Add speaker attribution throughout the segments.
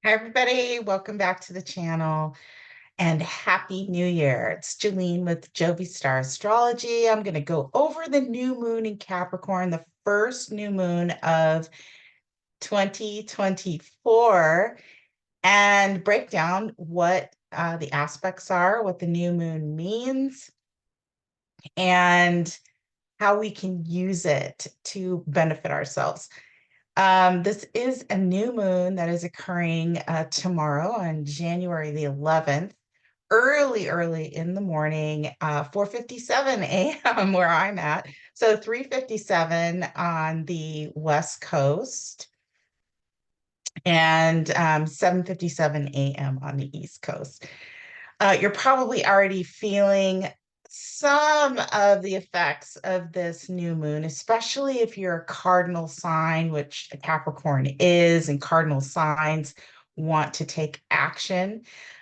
Speaker 1: Hi, everybody. Welcome back to the channel and Happy New Year. It's Jolene with Jovi Star Astrology. I'm going to go over the new moon in Capricorn, the first new moon of 2024, and break down what the aspects are, what the new moon means, and how we can use it to benefit ourselves. This is a new moon that is occurring tomorrow on January the 11th, early in the morning, 4:57 a.m. where I'm at. So 3:57 on the West Coast and 7:57 a.m. on the East Coast. You're probably already feeling some of the effects of this new moon, especially if you're a cardinal sign, which a Capricorn is, and cardinal signs want to take action.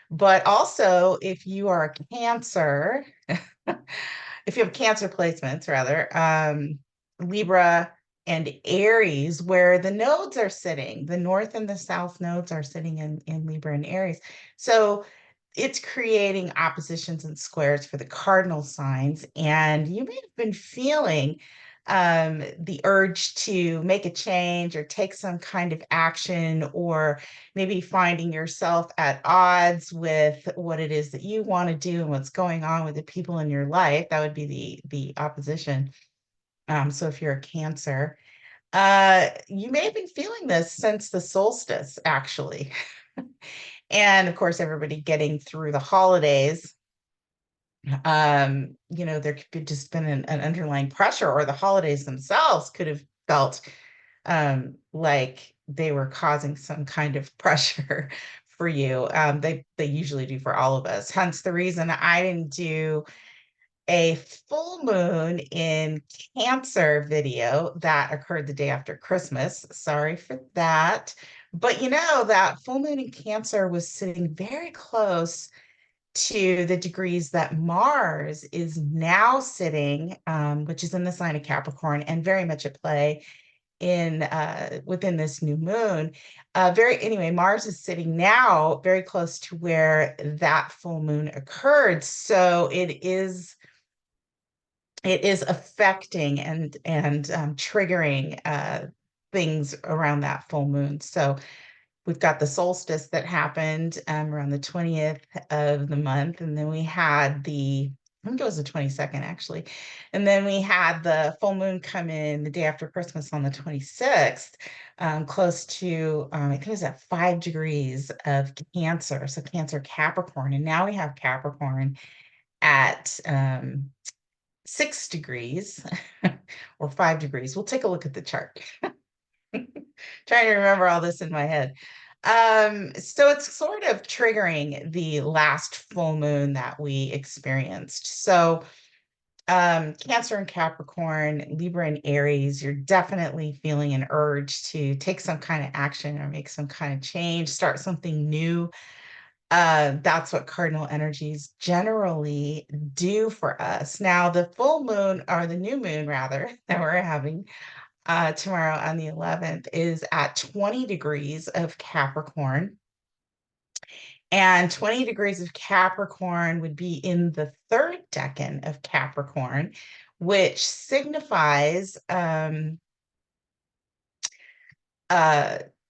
Speaker 1: But also, if you are a Cancer, if you have Cancer placements, rather, Libra and Aries, where the nodes are sitting, the North and the South nodes are sitting in Libra and Aries. So it's creating oppositions and squares for the cardinal signs. And you may have been feeling the urge to make a change or take some kind of action, or maybe finding yourself at odds with what it is that you want to do and what's going on with the people in your life. That would be the opposition. So if you're a Cancer, you may have been feeling this since the solstice, actually. And of course, everybody getting through the holidays, there could be just been an underlying pressure, or the holidays themselves could have felt like they were causing some kind of pressure for you. They usually do for all of us. Hence the reason I didn't do a full moon in Cancer video that occurred the day after Christmas. Sorry for that. But that full moon in Cancer was sitting very close to the degrees that Mars is now sitting, which is in the sign of Capricorn and very much at play in within this new moon. Anyway, Mars is sitting now very close to where that full moon occurred. So it is affecting and triggering things around that full moon. So we've got the solstice that happened around the 20th of the month, and then we had I think it was the 22nd actually, and then we had the full moon come in the day after Christmas on the 26th, close to I think it was at 5 degrees of Cancer, so Cancer Capricorn, and now we have Capricorn at 6 degrees or 5 degrees. We'll take a look at the chart. Trying to remember all this in my head. So it's sort of triggering the last full moon that we experienced. So Cancer and Capricorn, Libra and Aries, you're definitely feeling an urge to take some kind of action or make some kind of change, start something new. That's what cardinal energies generally do for us. Now, the full moon, or the new moon rather, that we're having tomorrow on the 11th is at 20 degrees of Capricorn. And 20 degrees of Capricorn would be in the third decan of Capricorn, which signifies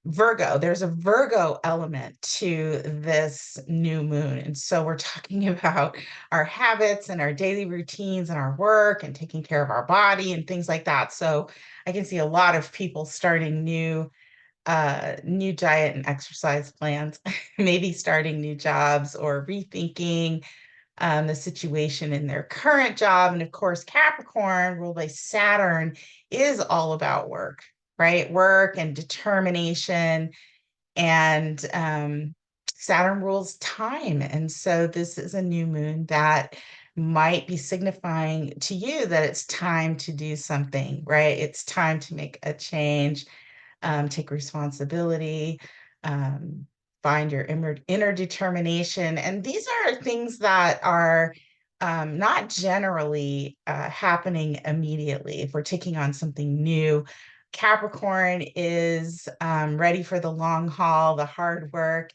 Speaker 1: Virgo. There's a Virgo element to this new moon. And so we're talking about our habits and our daily routines and our work and taking care of our body and things like that. So I can see a lot of people starting new diet and exercise plans, maybe starting new jobs or rethinking the situation in their current job. And of course, Capricorn, ruled by Saturn, is all about work, right? Work and determination. And Saturn rules time. And so this is a new moon that might be signifying to you that it's time to do something, right? It's time to make a change, take responsibility, find your inner determination. And these are things that are not generally happening immediately. If we're taking on something new, Capricorn is ready for the long haul, the hard work,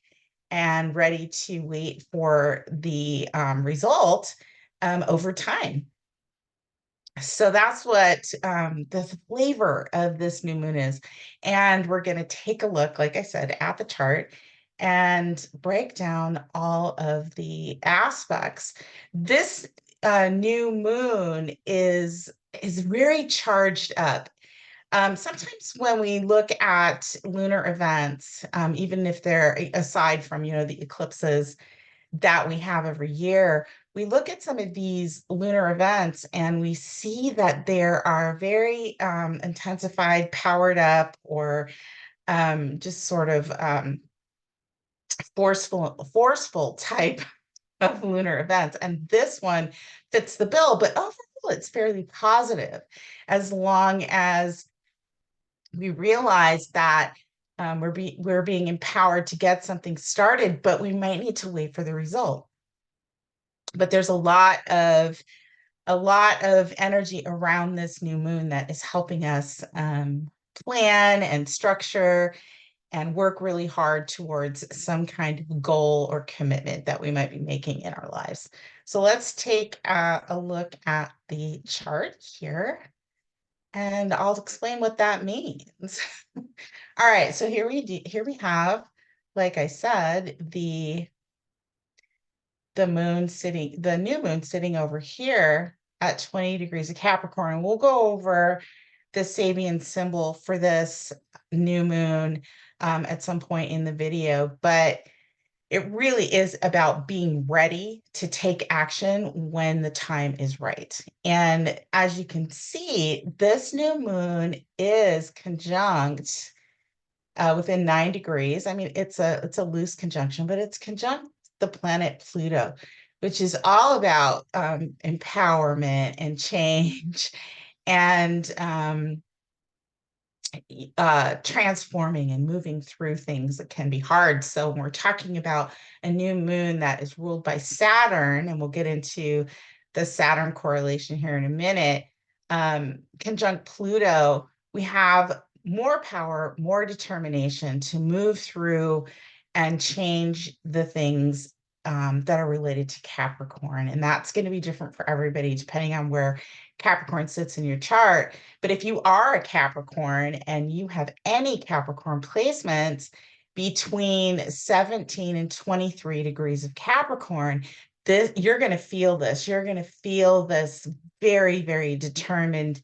Speaker 1: and ready to wait for the result over time. So that's what the flavor of this new moon is. And we're going to take a look, like I said, at the chart and break down all of the aspects. This new moon is very charged up. Sometimes when we look at lunar events, even if they're aside from, the eclipses that we have every year, we look at some of these lunar events and we see that there are very intensified, powered up, or just sort of forceful type of lunar events. And this one fits the bill, but overall, it's fairly positive as long as we realize that we're being empowered to get something started, but we might need to wait for the result. But there's a lot of energy around this new moon that is helping us plan and structure and work really hard towards some kind of goal or commitment that we might be making in our lives. So let's take a look at the chart here, and I'll explain what that means. All right, so here we have, like I said, the new moon sitting over here at 20 degrees of Capricorn. And we'll go over the Sabian symbol for this new moon at some point in the video, but it really is about being ready to take action when the time is right. And as you can see, this new moon is conjunct within 9 degrees. I mean, it's a loose conjunction, but it's conjunct the planet Pluto, which is all about empowerment and change and transforming and moving through things that can be hard. So when we're talking about a new moon that is ruled by Saturn, and we'll get into the Saturn correlation here in a minute, conjunct Pluto, we have more power, more determination to move through and change the things that are related to Capricorn. And that's going to be different for everybody depending on where Capricorn sits in your chart. But if you are a Capricorn and you have any Capricorn placements between 17 and 23 degrees of Capricorn, you're going to feel this. You're going to feel this very, very determined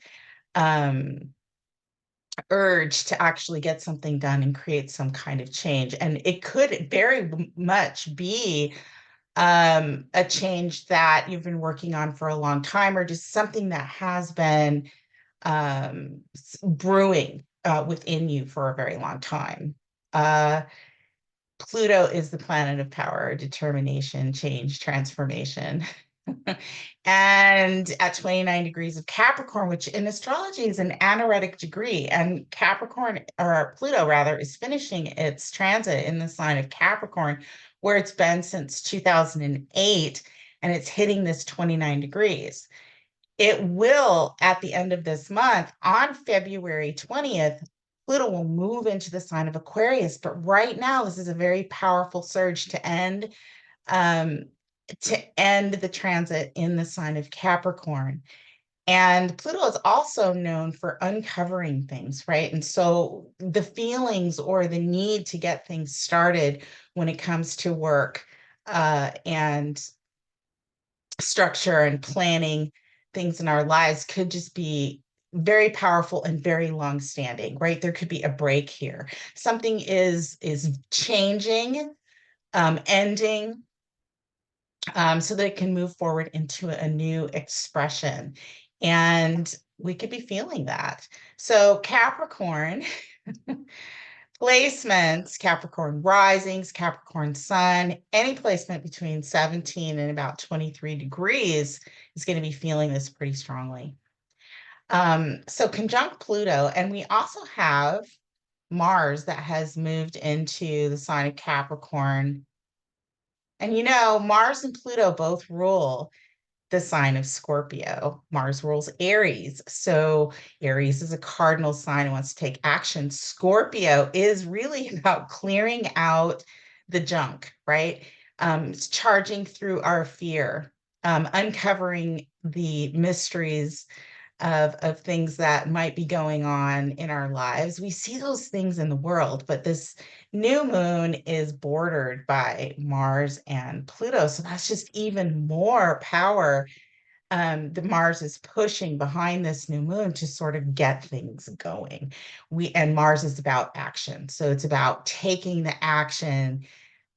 Speaker 1: urge to actually get something done and create some kind of change. And it could very much be a change that you've been working on for a long time, or just something that has been brewing within you for a very long time. Pluto is the planet of power, determination, change, transformation. And at 29 degrees of Capricorn, which in astrology is an anaretic degree, and Capricorn, or Pluto rather, is finishing its transit in the sign of Capricorn, where it's been since 2008, and it's hitting this 29 degrees. It will, at the end of this month, on February 20th, Pluto will move into the sign of Aquarius. But right now, this is a very powerful surge to end the transit in the sign of Capricorn. And Pluto is also known for uncovering things, right? And so the feelings or the need to get things started when it comes to work and structure and planning things in our lives could just be very powerful and very long-standing, right? There could be a break here. Something is changing, ending, so that it can move forward into a new expression. And we could be feeling that. So Capricorn placements, Capricorn risings, Capricorn sun, any placement between 17 and about 23 degrees is going to be feeling this pretty strongly. So conjunct Pluto, and we also have Mars that has moved into the sign of Capricorn. And Mars and Pluto both rule the sign of Scorpio. Mars rules Aries. So Aries is a cardinal sign and wants to take action. Scorpio is really about clearing out the junk, right? It's charging through our fear, uncovering the mysteries of things that might be going on in our lives. We see those things in the world, but this new moon is bordered by Mars and Pluto. So that's just even more power. The Mars is pushing behind this new moon to sort of get things going. And Mars is about action. So it's about taking the action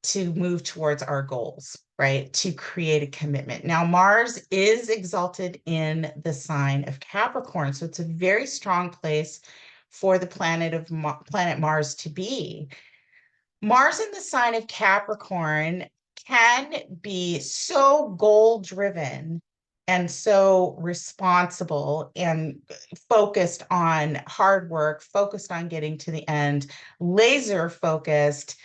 Speaker 1: to move towards our goals, right? To create a commitment. Now, Mars is exalted in the sign of Capricorn, so it's a very strong place for the planet Mars to be. Mars in the sign of Capricorn can be so goal driven and so responsible and focused on hard work, focused on getting to the end, laser focused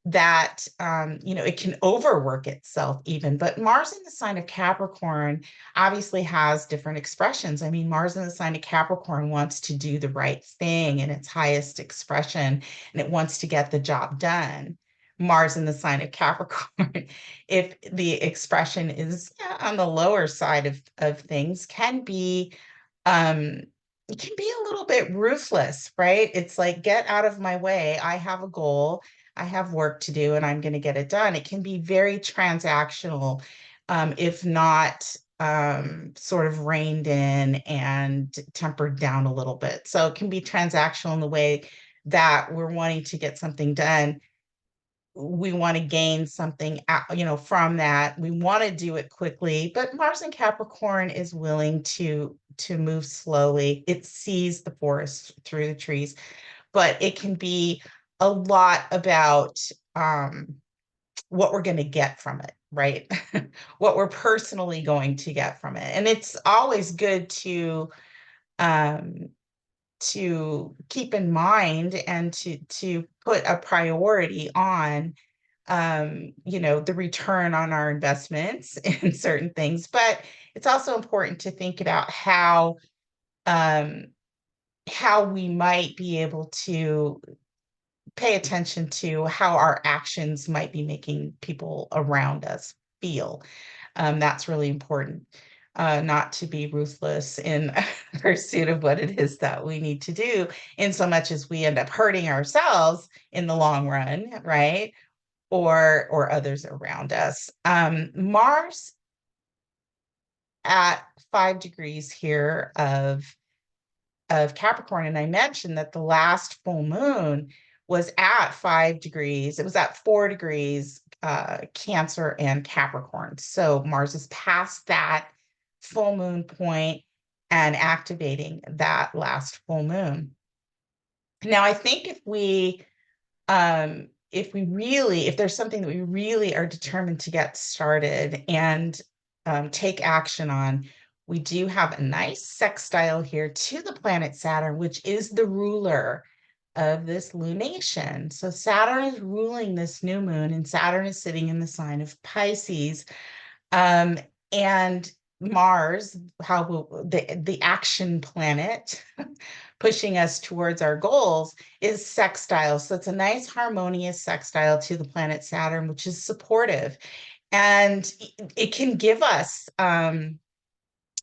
Speaker 1: that it can overwork itself even. But Mars in the sign of Capricorn obviously has different expressions. I mean, Mars in the sign of Capricorn wants to do the right thing in its highest expression, and it wants to get the job done. Mars in the sign of Capricorn, if the expression is on the lower side of things, can be um it can be a little bit ruthless, right? It's like, get out of my way. I have a goal. I have work to do and I'm going to get it done. It can be very transactional, if not sort of reined in and tempered down a little bit. So it can be transactional in the way that we're wanting to get something done. We want to gain something from that. We want to do it quickly, but Mars and Capricorn is willing to move slowly. It sees the forest through the trees, but it can be a lot about what we're going to get from it, right? What we're personally going to get from it. And it's always good um, to keep in mind and to put a priority on the return on our investments in certain things. But it's also important to think about um, how we might be able to pay attention to how our actions might be making people around us feel. That's really important. Not to be ruthless in pursuit of what it is that we need to do, in so much as we end up hurting ourselves in the long run, right? Or others around us. Mars at 5 degrees here of Capricorn. And I mentioned that the last full moon was at 5 degrees. It was at 4 degrees, Cancer and Capricorn. So Mars is past that full moon point and activating that last full moon. Now, I think if there's something that we really are determined to get started and take action on, we do have a nice sextile here to the planet Saturn, which is the ruler of this lunation. So Saturn is ruling this new moon, and Saturn is sitting in the sign of Pisces. And Mars, the action planet, pushing us towards our goals, is sextile. So it's a nice harmonious sextile to the planet Saturn, which is supportive. And it can give us a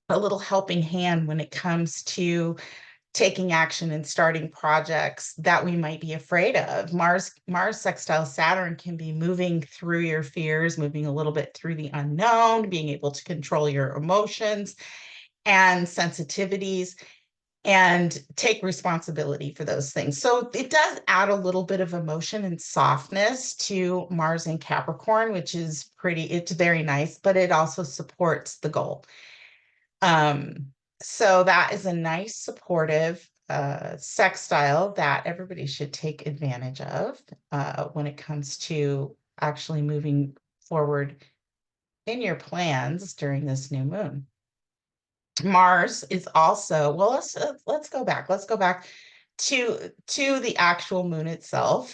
Speaker 1: little helping hand when it comes to taking action and starting projects that we might be afraid of. Mars sextile Saturn can be moving through your fears, moving a little bit through the unknown, being able to control your emotions and sensitivities and take responsibility for those things. So it does add a little bit of emotion and softness to Mars in Capricorn, which is it's very nice, but it also supports the goal. So that is a nice supportive sextile that everybody should take advantage of when it comes to actually moving forward in your plans during this new moon. Mars is also, well, let's go back. Let's go back to the actual moon itself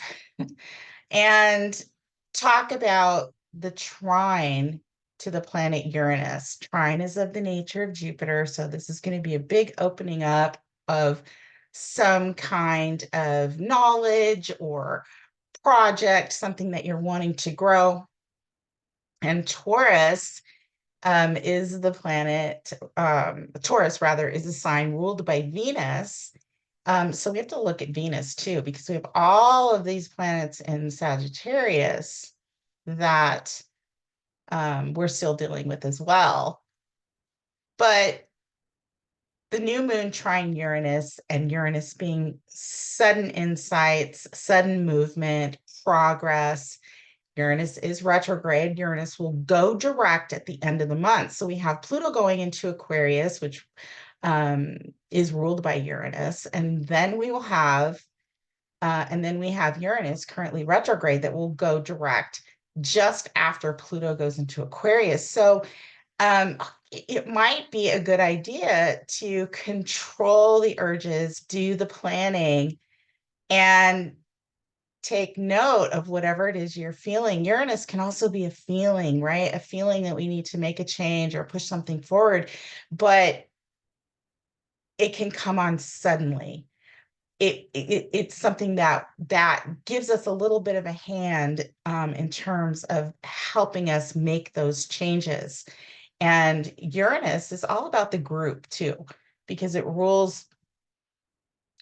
Speaker 1: and talk about the trine to the planet Uranus. Trine is of the nature of Jupiter, so this is going to be a big opening up of some kind of knowledge or project, something that you're wanting to grow. And Taurus is the planet, Taurus rather, is a sign ruled by Venus. So we have to look at Venus too, because we have all of these planets in Sagittarius that we're still dealing with as well. But the new moon trine Uranus, and Uranus being sudden insights, sudden movement, progress. Uranus is retrograde. Uranus will go direct at the end of the month. So we have Pluto going into Aquarius, which is ruled by Uranus. And then we have Uranus currently retrograde that will go direct just after Pluto goes into Aquarius. So it might be a good idea to control the urges, do the planning, and take note of whatever it is you're feeling. Uranus can also be a feeling, right? A feeling that we need to make a change or push something forward, but it can come on suddenly. It's something that gives us a little bit of a hand in terms of helping us make those changes. And Uranus is all about the group too, because it rules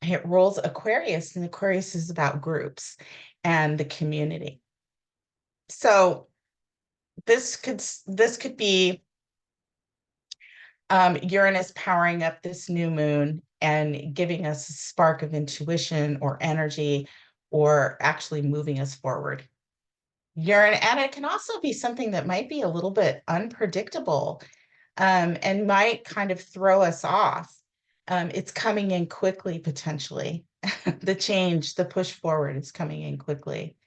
Speaker 1: Aquarius, and Aquarius is about groups and the community. So this could be Uranus powering up this new moon and giving us a spark of intuition or energy, or actually moving us forward. Uranus, and it can also be something that might be a little bit unpredictable, and might kind of throw us off. It's coming in quickly, potentially. The change, the push forward is coming in quickly.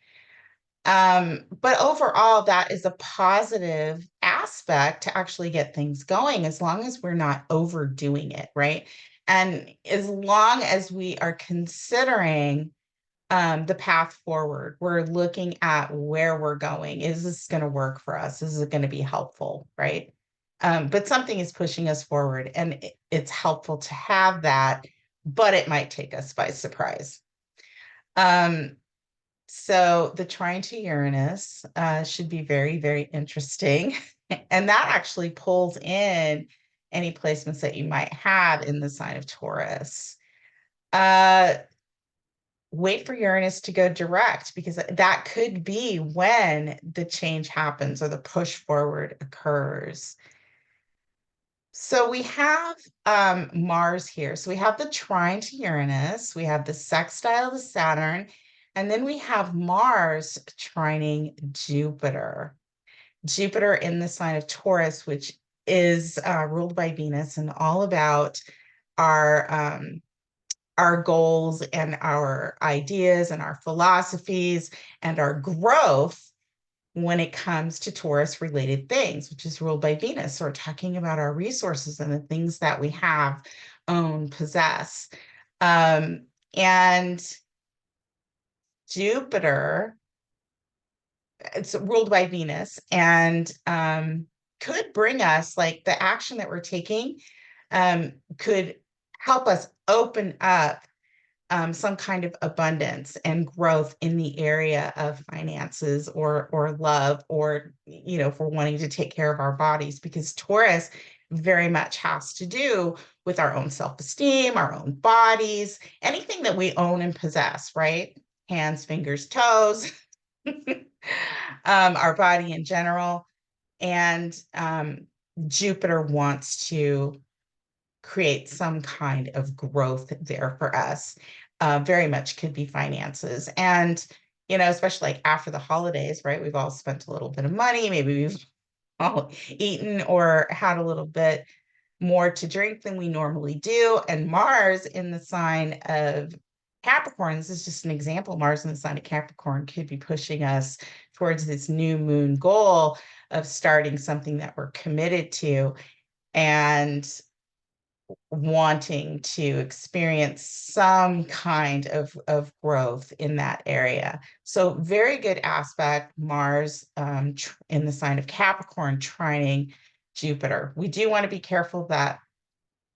Speaker 1: But overall, that is a positive aspect to actually get things going, as long as we're not overdoing it, right? And as long as we are considering the path forward, we're looking at where we're going. Is this going to work for us? Is it going to be helpful, right? But something is pushing us forward, and it's helpful to have that, but it might take us by surprise. So the trine to Uranus should be very, very interesting. And that actually pulls in any placements that you might have in the sign of Taurus. Wait for Uranus to go direct, because that could be when the change happens or the push forward occurs. So we have Mars here. So we have the trine to Uranus, we have the sextile to Saturn, and then we have Mars trining Jupiter. Jupiter in the sign of Taurus, which is ruled by Venus, and all about our goals and our ideas and our philosophies and our growth when it comes to Taurus related things, which is ruled by Venus. So we're talking about our resources and the things that we have, own, possess. And Jupiter, it's ruled by Venus, and could bring us, like, the action that we're taking could help us open up some kind of abundance and growth in the area of finances or love, or, for wanting to take care of our bodies, because Taurus very much has to do with our own self-esteem, our own bodies, anything that we own and possess, right? Hands, fingers, toes, our body in general. And Jupiter wants to create some kind of growth there for us. Very much could be finances. And, especially like after the holidays, right? We've all spent a little bit of money. Maybe we've all eaten or had a little bit more to drink than we normally do. And Mars in the sign of Capricorn, this is just an example. Mars in the sign of Capricorn could be pushing us towards this new moon goal of starting something that we're committed to. And wanting to experience some kind of growth in that area. So very good aspect, Mars in the sign of Capricorn trining Jupiter. We do want to be careful that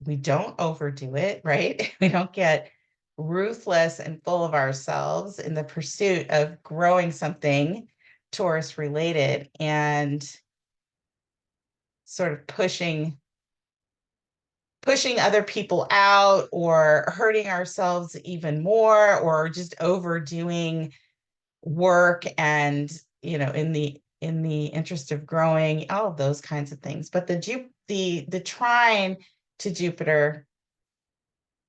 Speaker 1: we don't overdo it, right? We don't get ruthless and full of ourselves in the pursuit of growing something Taurus related and sort of pushing other people out or hurting ourselves even more or just overdoing work and in the interest of growing, all of those kinds of things. But the trine to Jupiter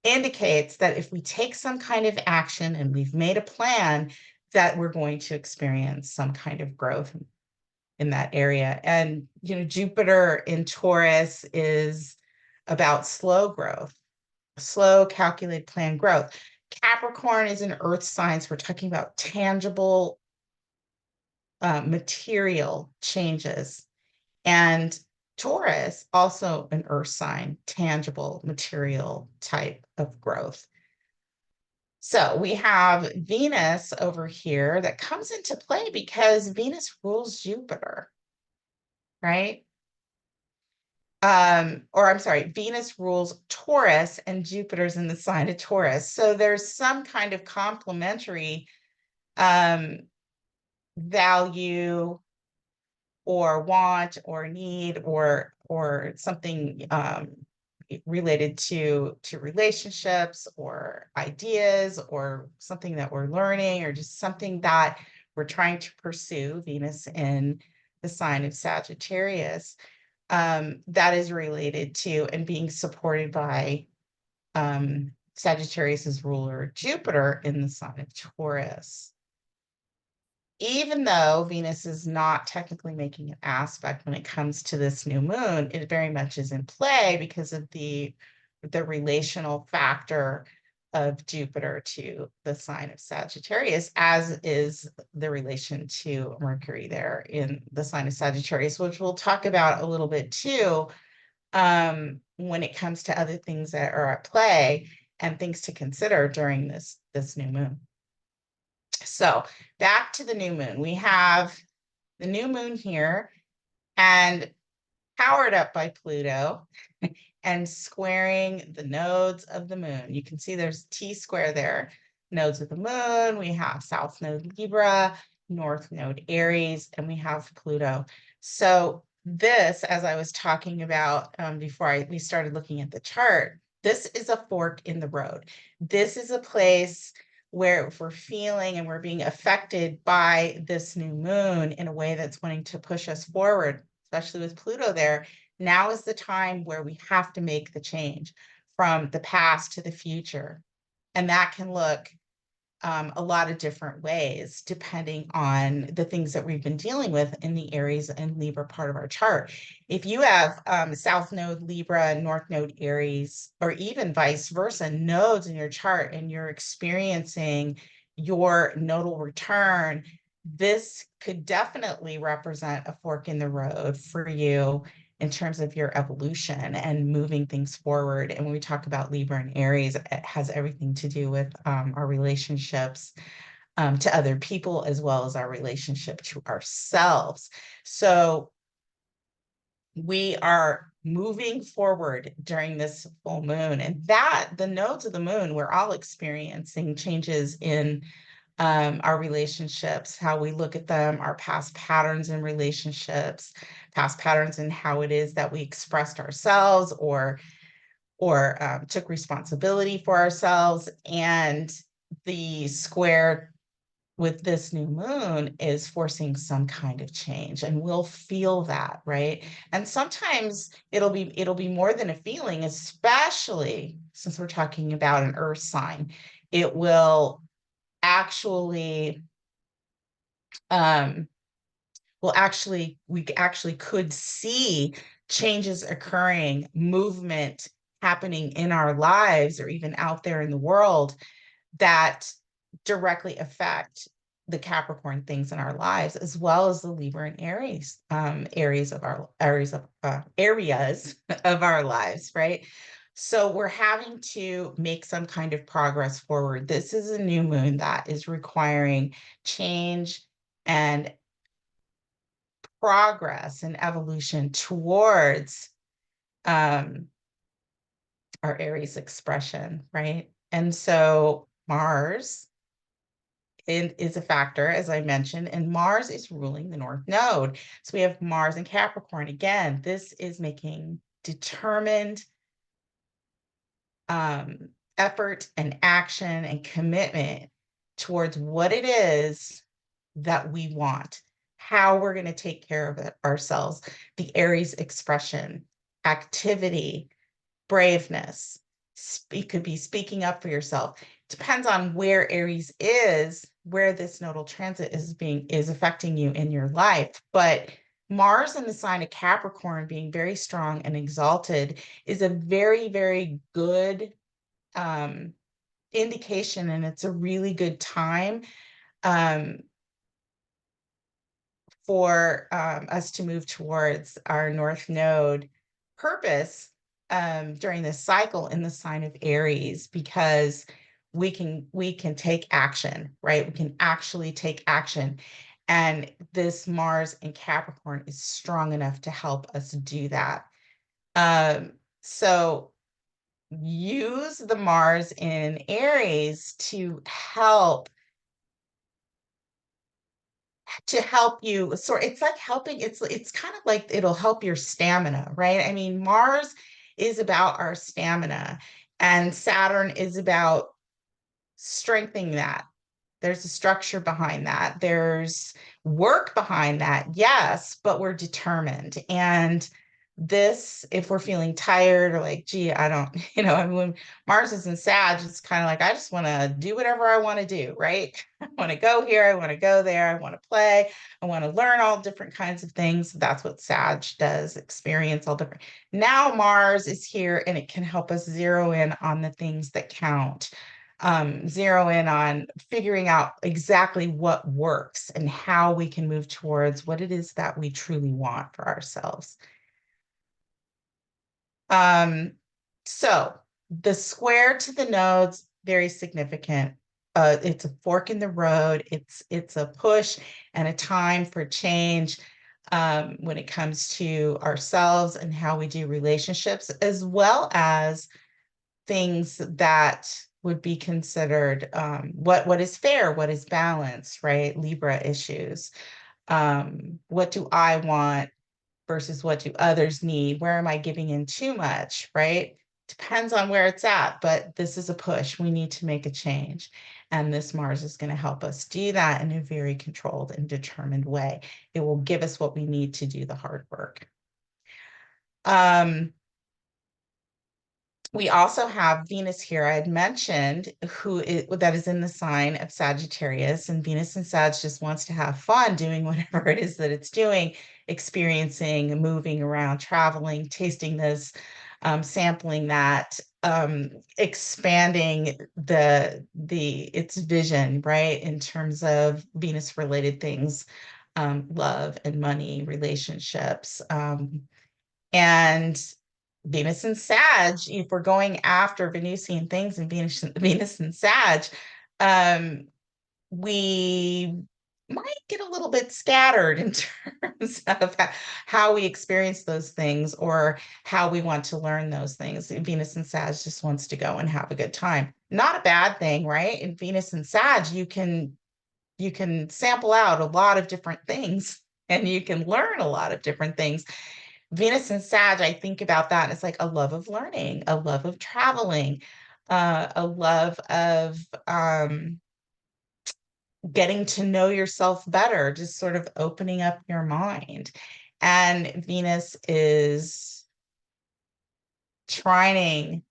Speaker 1: indicates that if we take some kind of action and we've made a plan, that we're going to experience some kind of growth in that area. And Jupiter in Taurus is about slow growth, slow, calculated, planned growth. Capricorn is an earth sign, so we're talking about tangible material changes. And Taurus, also an earth sign, tangible material type of growth. So we have Venus over here that comes into play because Venus rules Jupiter, right? Or I'm sorry, Venus rules Taurus and Jupiter's in the sign of Taurus. So there's some kind of complementary value or want or need or something related to relationships or ideas or something that we're learning or just something that we're trying to pursue, Venus in the sign of Sagittarius, that is related to and being supported by Sagittarius's ruler Jupiter in the sign of Taurus. Even though Venus is not technically making an aspect when it comes to this new moon, it very much is in play because of the relational factor of Jupiter to the sign of Sagittarius, as is the relation to Mercury there in the sign of Sagittarius, which we'll talk about a little bit too when it comes to other things that are at play and things to consider during this new moon. So back to the new moon. We have the new moon here and powered up by Pluto and squaring the nodes of the moon. You can see there's T-square there. Nodes of the moon, we have South Node Libra, North Node Aries, and we have Pluto. So this, as I was talking about before we started looking at the chart, this is a fork in the road. This is a place where if we're feeling and we're being affected by this new moon in a way that's wanting to push us forward, especially with Pluto there, now is the time where we have to make the change from the past to the future. And that can look a lot of different ways, depending on the things that we've been dealing with in the Aries and Libra part of our chart. If you have South Node Libra, North Node Aries, or even vice versa, nodes in your chart, and you're experiencing your nodal return, this could definitely represent a fork in the road for you in terms of your evolution and moving things forward. And when we talk about Libra and Aries, it has everything to do with our relationships to other people, as well as our relationship to ourselves. So we are moving forward during this full moon, and that the nodes of the moon, we're all experiencing changes in our relationships, how we look at them, our past patterns in relationships, past patterns in how it is that we expressed ourselves or took responsibility for ourselves. And the square with this new moon is forcing some kind of change, and we'll feel that, right? And sometimes it'll be more than a feeling, especially since we're talking about an earth sign. It will actually we actually could see changes occurring, movement happening in our lives or even out there in the world that directly affect the Capricorn things in our lives, as well as the Libra and Aries areas of our lives, right? So we're having to make some kind of progress forward. This is a new moon that is requiring change and progress and evolution towards um, our Aries expression, right? And so Mars is a factor, as I mentioned, and Mars is ruling the North Node. So we have Mars and Capricorn. Again, this is making determined effort and action and commitment towards what it is that we want, how we're going to take care of it ourselves, the Aries expression, activity, braveness. It could be speaking up for yourself. Depends on where Aries is, where this nodal transit is affecting you in your life. But Mars in the sign of Capricorn being very strong and exalted is a very, very good um, indication, and it's a really good time um, for us to move towards our North Node purpose during this cycle in the sign of Aries, because we can take action, right? We can actually take action. And this Mars in Capricorn is strong enough to help us do that. So use the Mars in Aries to help you sort. It's like helping. It's kind of like it'll help your stamina, right? I mean, Mars is about our stamina, and Saturn is about strengthening that. There's a structure behind that. There's work behind that, yes, but we're determined. And this, if we're feeling tired or like, gee, I don't, I mean, when Mars is in Sag, it's kind of like, I just want to do whatever I want to do, right? I want to go here, I want to go there, I want to play, I want to learn all different kinds of things. That's what Sag does, experience all different. Now Mars is here and it can help us zero in on the things that count, zero in on figuring out exactly what works and how we can move towards what it is that we truly want for ourselves. So the square to the nodes, very significant. It's a fork in the road. It's a push and a time for change when it comes to ourselves and how we do relationships, as well as things that would be considered what is fair, what is balance, right? Libra issues. What do I want versus what do others need? Where am I giving in too much, right? Depends on where it's at, but this is a push. We need to make a change. And this Mars is going to help us do that in a very controlled and determined way. It will give us what we need to do the hard work. We also have Venus here, I had mentioned, that is in the sign of Sagittarius, and Venus in Sag just wants to have fun doing whatever it is that it's doing, experiencing, moving around, traveling, tasting this, sampling that, expanding its vision, right, in terms of Venus related things, love and money, relationships, and Venus and Sag, if we're going after Venusian things and Venus and Sag, we might get a little bit scattered in terms of how we experience those things or how we want to learn those things. Venus and Sag just wants to go and have a good time. Not a bad thing, right? In Venus and Sag, you can sample out a lot of different things and you can learn a lot of different things. Venus and Sag, I think about that. It's like a love of learning, a love of traveling, a love of getting to know yourself better, just sort of opening up your mind. And Venus is trining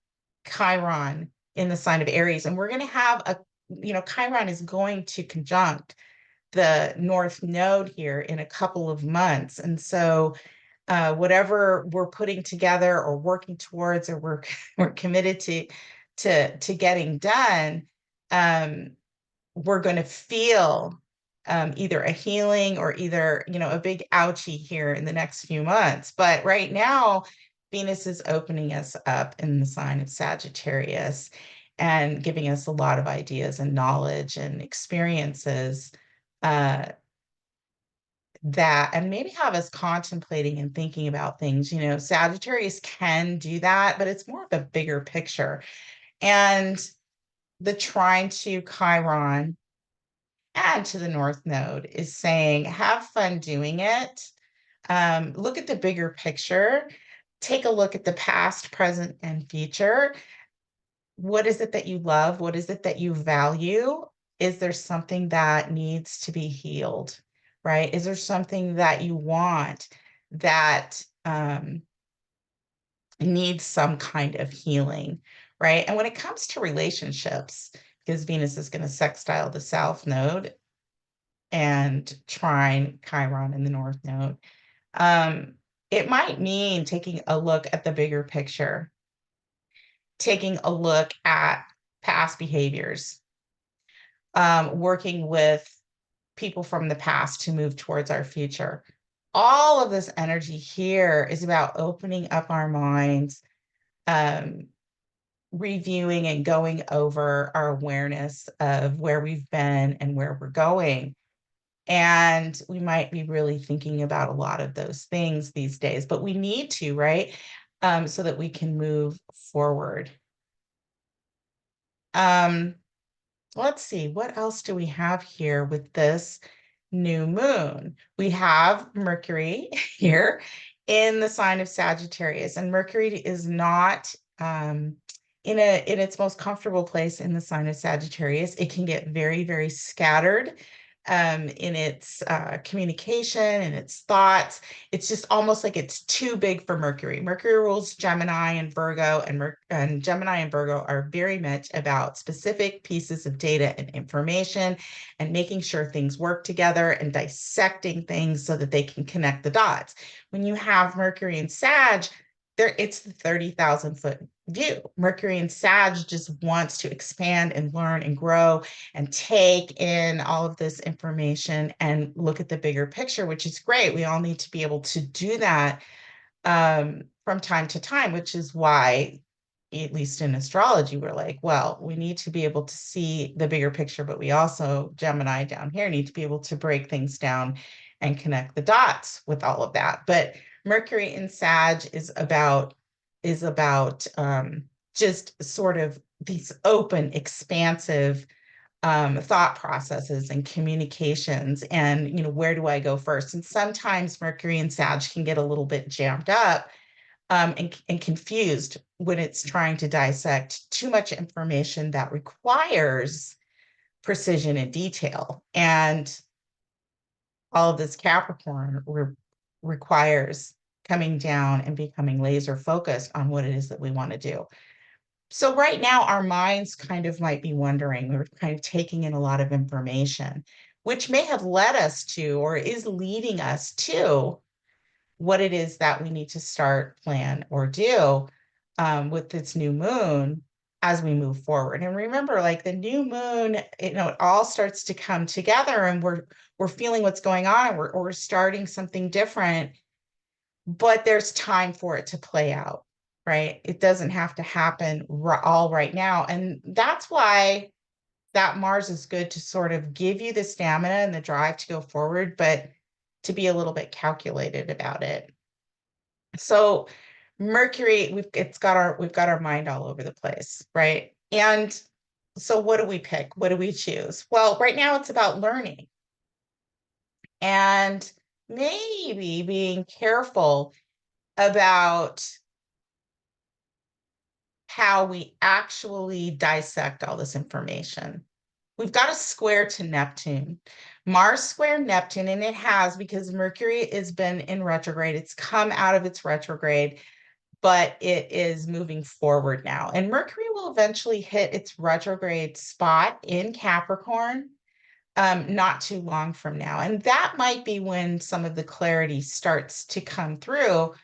Speaker 1: Chiron in the sign of Aries. And we're going to have Chiron is going to conjunct the North Node here in a couple of months. And so whatever we're putting together or working towards or we're committed to getting done, we're going to feel either a healing or either a big ouchie here in the next few months. But right now Venus is opening us up in the sign of Sagittarius and giving us a lot of ideas and knowledge and experiences uh, that, and maybe have us contemplating and thinking about things. Sagittarius can do that, but it's more of a bigger picture. And the trine to Chiron and to the North Node is saying, have fun doing it. Look at the bigger picture. Take a look at the past, present, and future. What is it that you love? What is it that you value? Is there something that needs to be healed, right? Is there something that you want that needs some kind of healing, right? And when it comes to relationships, because Venus is going to sextile the South Node and trine Chiron in the North Node, it might mean taking a look at the bigger picture, taking a look at past behaviors, working with people from the past to move towards our future. All of this energy here is about opening up our minds, reviewing and going over our awareness of where we've been and where we're going. And we might be really thinking about a lot of those things these days, but we need to, right? So that we can move forward. Let's see, what else do we have here with this new moon? We have Mercury here in the sign of Sagittarius, and Mercury is not in its most comfortable place in the sign of Sagittarius. It can get very, very scattered in its communication and its thoughts. It's just almost like it's too big for Mercury. Mercury rules Gemini and Virgo, and Gemini and Virgo are very much about specific pieces of data and information and making sure things work together and dissecting things so that they can connect the dots. When you have Mercury and Sag, it's the 30,000 foot view. Mercury and Sag just wants to expand and learn and grow and take in all of this information and look at the bigger picture, which is great. We all need to be able to do that from time to time, which is why, at least in astrology, we're like, well, we need to be able to see the bigger picture, but we also, Gemini down here, need to be able to break things down and connect the dots with all of that. But Mercury in Sag is about just sort of these open, expansive thought processes and communications, and where do I go first? And sometimes Mercury and Sag can get a little bit jammed up and confused when it's trying to dissect too much information that requires precision and detail. And all of this Capricorn requires coming down and becoming laser focused on what it is that we want to do. So right now, our minds kind of might be wondering, we're kind of taking in a lot of information, which may have led us to, or is leading us to, what it is that we need to start, plan, or do with this new moon as we move forward. And remember, like the new moon, it all starts to come together, and we're feeling what's going on, and we're starting something different, but there's time for it to play out, right? It doesn't have to happen all right now. And that's why that Mars is good to sort of give you the stamina and the drive to go forward, but to be a little bit calculated about it. So Mercury, we've got our mind all over the place, right? And so what do we pick? What do we choose? Well, right now it's about learning and maybe being careful about how we actually dissect all this information. We've got a square to Neptune, Mars square Neptune, and it has, because Mercury has been in retrograde. It's come out of its retrograde, but it is moving forward now. And Mercury will eventually hit its retrograde spot in Capricorn not too long from now. And that might be when some of the clarity starts to come through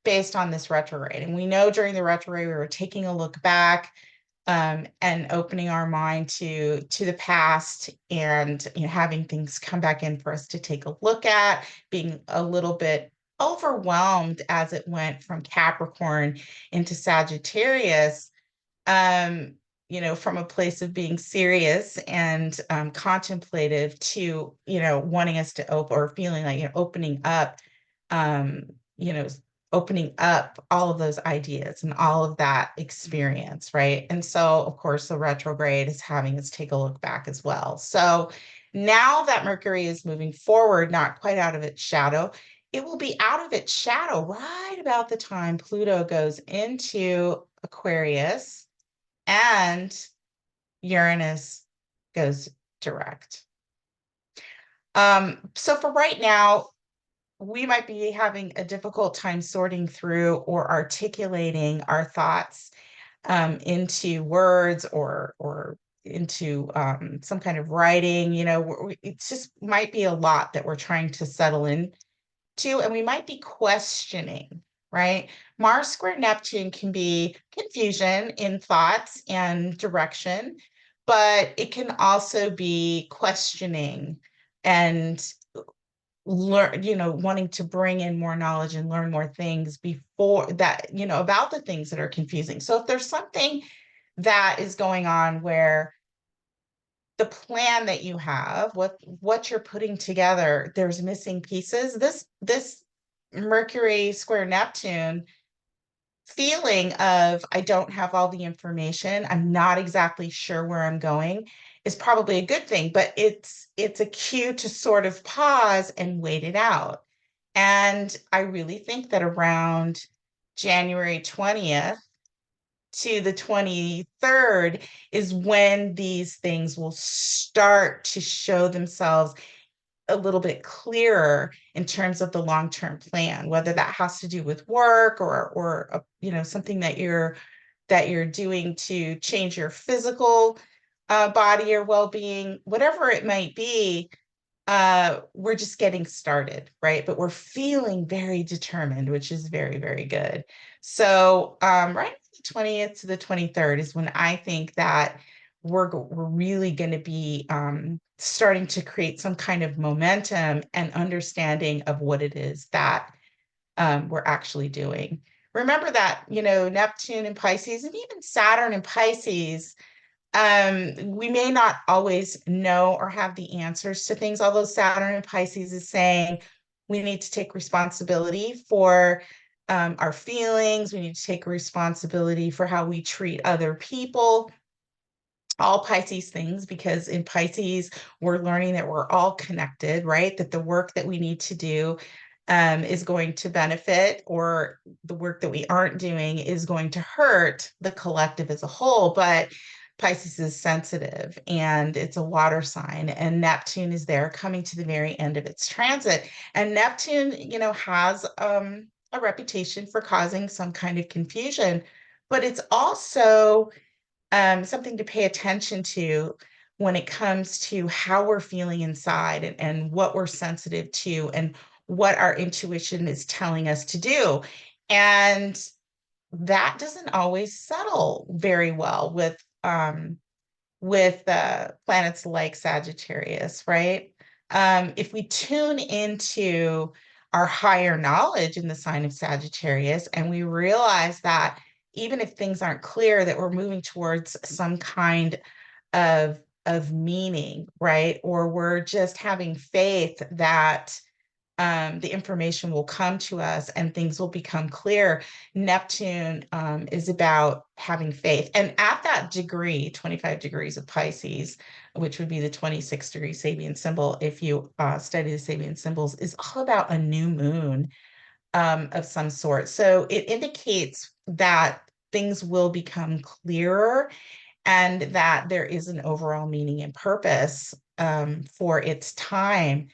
Speaker 1: based on this retrograde. And we know during the retrograde, we were taking a look back and opening our mind to the past, and having things come back in for us to take a look at, being a little bit overwhelmed as it went from Capricorn into Sagittarius, um, from a place of being serious and contemplative to, wanting us to open, or feeling like, um, you know, opening up all of those ideas and all of that experience, right? And so, of course, the retrograde is having us take a look back as well. So now that Mercury is moving forward, not quite out of its shadow, it will be out of its shadow right about the time Pluto goes into Aquarius and Uranus goes direct. So for right now, we might be having a difficult time sorting through or articulating our thoughts into words or into some kind of writing. It just might be a lot that we're trying to settle in to, and we might be questioning, right? Mars square Neptune can be confusion in thoughts and direction, but it can also be questioning and learn, wanting to bring in more knowledge and learn more things before that, about the things that are confusing. So if there's something that is going on where the plan that you have, what you're putting together, there's missing pieces. This Mercury square Neptune feeling of I don't have all the information, I'm not exactly sure where I'm going, is probably a good thing, but it's a cue to sort of pause and wait it out. And I really think that around January 20th to the 23rd is when these things will start to show themselves a little bit clearer in terms of the long-term plan, whether that has to do with work or something that you're doing to change your physical body or well-being, whatever it might be. We're just getting started, right? But we're feeling very determined, which is very, very good. So right from the 20th to the 23rd is when I think that we're really going to be starting to create some kind of momentum and understanding of what it is that we're actually doing. Remember that, Neptune in Pisces and even Saturn in Pisces, we may not always know or have the answers to things, although Saturn in Pisces is saying we need to take responsibility for our feelings. We need to take responsibility for how we treat other people, all Pisces things, because in Pisces, we're learning that we're all connected, right? That the work that we need to do is going to benefit, or the work that we aren't doing is going to hurt the collective as a whole. But Pisces is sensitive and it's a water sign, and Neptune is there coming to the very end of its transit. And Neptune, has a reputation for causing some kind of confusion, but it's also something to pay attention to when it comes to how we're feeling inside and what we're sensitive to and what our intuition is telling us to do. And that doesn't always settle very well with planets like Sagittarius, right? If we tune into our higher knowledge in the sign of Sagittarius and we realize that even if things aren't clear, that we're moving towards some kind of meaning, right? Or we're just having faith that the information will come to us and things will become clear. Neptune is about having faith. And at that degree, 25 degrees of Pisces, which would be the 26-degree Sabian symbol, if you study the Sabian symbols, is all about a new moon of some sort. So it indicates that things will become clearer and that there is an overall meaning and purpose for its time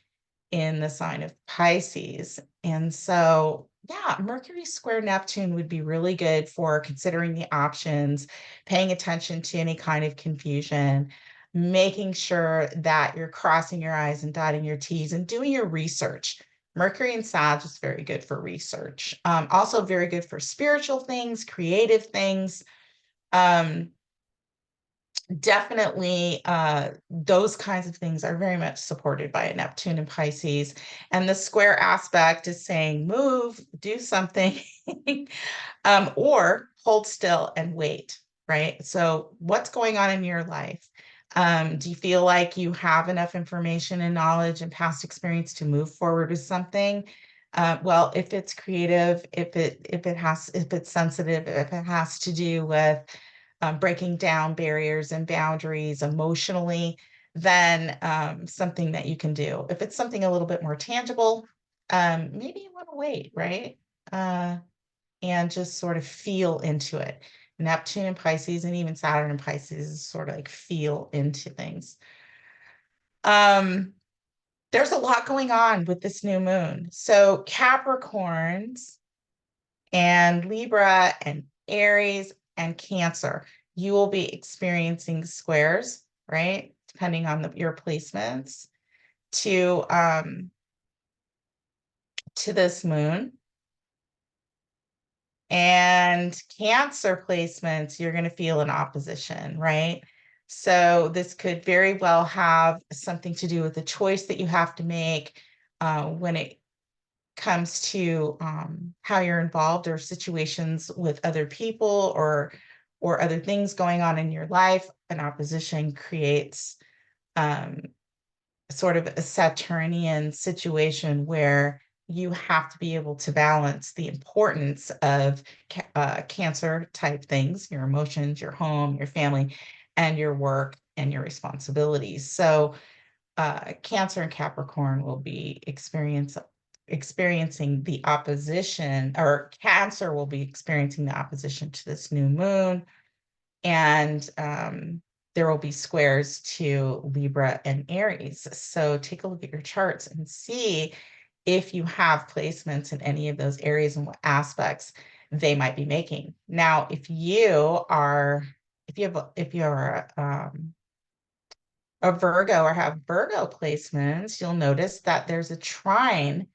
Speaker 1: in the sign of Pisces. And so, yeah, Mercury square Neptune would be really good for considering the options, paying attention to any kind of confusion, making sure that you're crossing your I's and dotting your T's and doing your research. Mercury and Sag is very good for research. Also very good for spiritual things, creative things. Um, definitely those kinds of things are very much supported by a Neptune in Pisces. And the square aspect is saying move, do something, or hold still and wait, right? So what's going on in your life? Do you feel like you have enough information and knowledge and past experience to move forward with something? Well, if it's creative, if it's sensitive, if it has to do with breaking down barriers and boundaries emotionally, then something that you can do. If it's something a little bit more tangible, maybe you want to wait, right? Uh, and just sort of feel into it. Neptune and Pisces, and even Saturn and Pisces is sort of like feel into things. Um, there's a lot going on with this new moon. So Capricorns and Libra and Aries and Cancer, you will be experiencing squares, right? Depending on your placements to this moon. And Cancer placements, you're going to feel an opposition, right? So this could very well have something to do with the choice that you have to make when it comes to how you're involved or situations with other people or other things going on in your life. An opposition creates um, sort of a Saturnian situation where you have to be able to balance the importance of Cancer type things, your emotions, your home, your family, and your work and your responsibilities. So Cancer and Capricorn will be experiencing the opposition, or Cancer will be experiencing the opposition to this new moon, and there will be squares to Libra and Aries. So take a look at your charts and see if you have placements in any of those areas and what aspects they might be making. Now, if you're a Virgo or have Virgo placements, you'll notice that there's a trine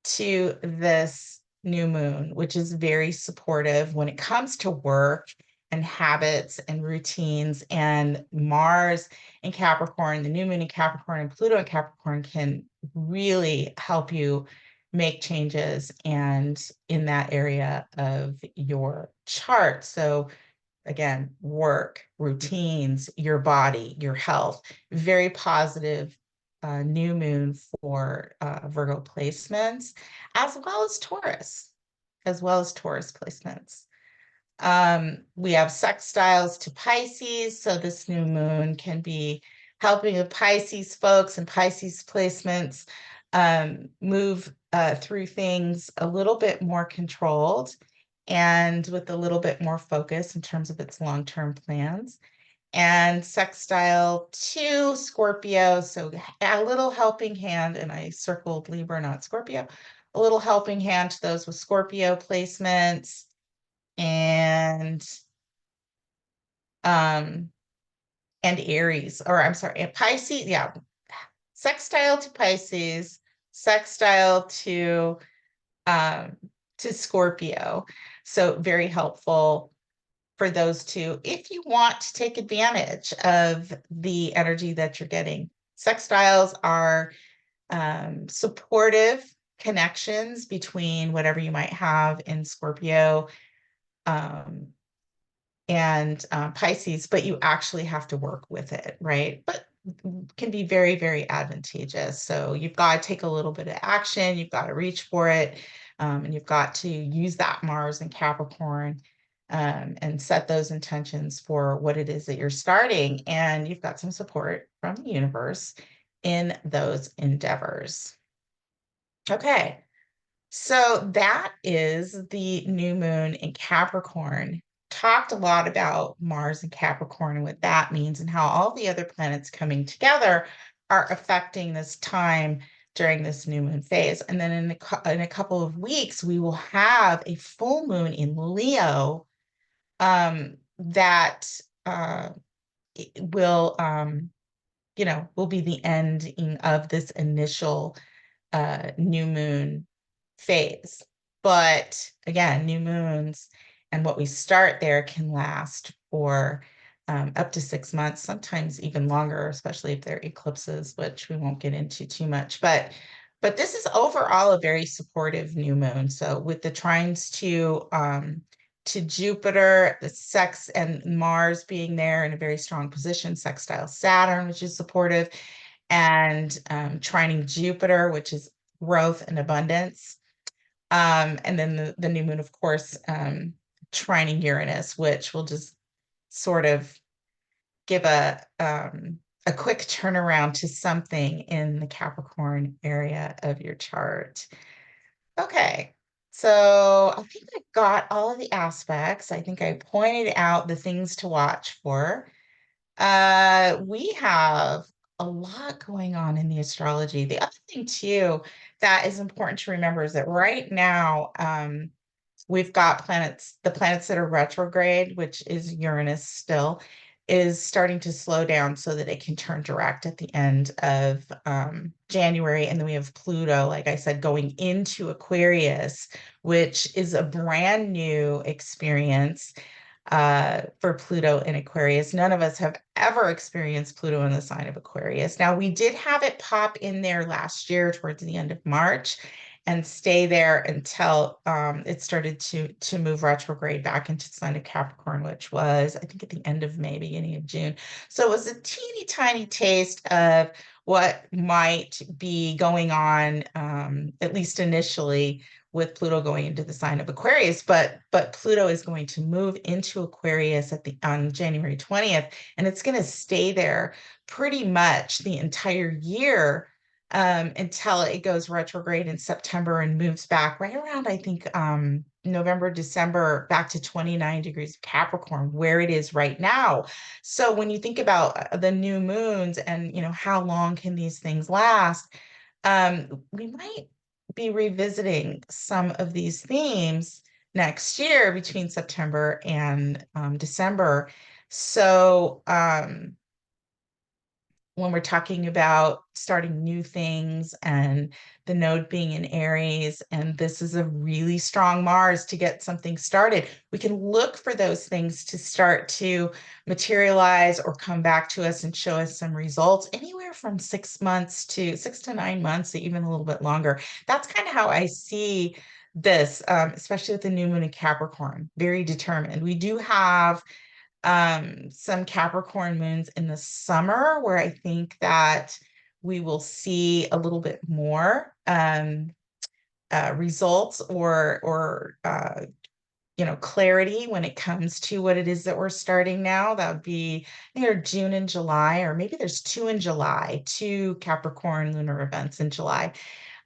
Speaker 1: to this new moon, which is very supportive when it comes to work and habits and routines. And Mars in Capricorn, the new moon in Capricorn, and Pluto in Capricorn can really help you make changes and in that area of your chart. So again, work, routines, your body, your health, very positive new moon for Virgo placements, as well as Taurus placements. We have sextiles to Pisces, so this new moon can be helping the Pisces folks and Pisces placements move through things a little bit more controlled and with a little bit more focus in terms of its long-term plans. And sextile to Scorpio, so a little helping hand, and I circled Libra, not Scorpio, a little helping hand to those with Scorpio placements and um and Aries, or I'm sorry, Pisces, yeah, sextile to Pisces, sextile to Scorpio. So very helpful for those two if you want to take advantage of the energy that you're getting. Sextiles are supportive connections between whatever you might have in Scorpio um, and Pisces, but you actually have to work with it, right? But can be very, very advantageous. So you've got to take a little bit of action, you've got to reach for it, and you've got to use that Mars and Capricorn and set those intentions for what it is that you're starting. And you've got some support from the universe in those endeavors. Okay. So that is the new moon in Capricorn. Talked a lot about Mars and Capricorn and what that means and how all the other planets coming together are affecting this time during this new moon phase. And then in a couple of weeks, we will have a full moon in Leo that will, will be the ending of this initial new moon phase. But again, new moons and what we start there can last for up to 6 months, sometimes even longer, especially if they're eclipses, which we won't get into too much. But this is overall a very supportive new moon. So with the trines to Jupiter, the sex and Mars being there in a very strong position, sextile Saturn, which is supportive, and trining Jupiter, which is growth and abundance. And then the new moon, of course, trining Uranus, which will just sort of give a quick turnaround to something in the Capricorn area of your chart. Okay, so I think I got all of the aspects. I think I pointed out the things to watch for. We have a lot going on in the astrology. The other thing too that is important to remember is that right now, we've got the planets that are retrograde, which is Uranus still, is starting to slow down so that it can turn direct at the end of January. And then we have Pluto, like I said, going into Aquarius, which is a brand new experience for Pluto in Aquarius. None of us have ever experienced Pluto in the sign of Aquarius. Now, we did have it pop in there last year towards the end of March and stay there until it started to move retrograde back into the sign of Capricorn, which was, I think, at the end of May, beginning of June. So it was a teeny tiny taste of what might be going on, at least initially, with Pluto going into the sign of Aquarius, but Pluto is going to move into Aquarius on January 20th, and it's going to stay there pretty much the entire year until it goes retrograde in September and moves back right around, I think, November, December, back to 29 degrees of Capricorn, where it is right now. So when you think about the new moons and, how long can these things last, we might be revisiting some of these themes next year between September and December. So when we're talking about starting new things and the node being in Aries, and this is a really strong Mars to get something started, we can look for those things to start to materialize or come back to us and show us some results anywhere from 6 months to 6 to 9 months, even a little bit longer. That's kind of how I see this, especially with the new moon in Capricorn, very determined. We do have some Capricorn moons in the summer where I think that we will see a little bit more results or clarity when it comes to what it is that we're starting now. That would be either June and July, or maybe there's two in July, two Capricorn lunar events in July.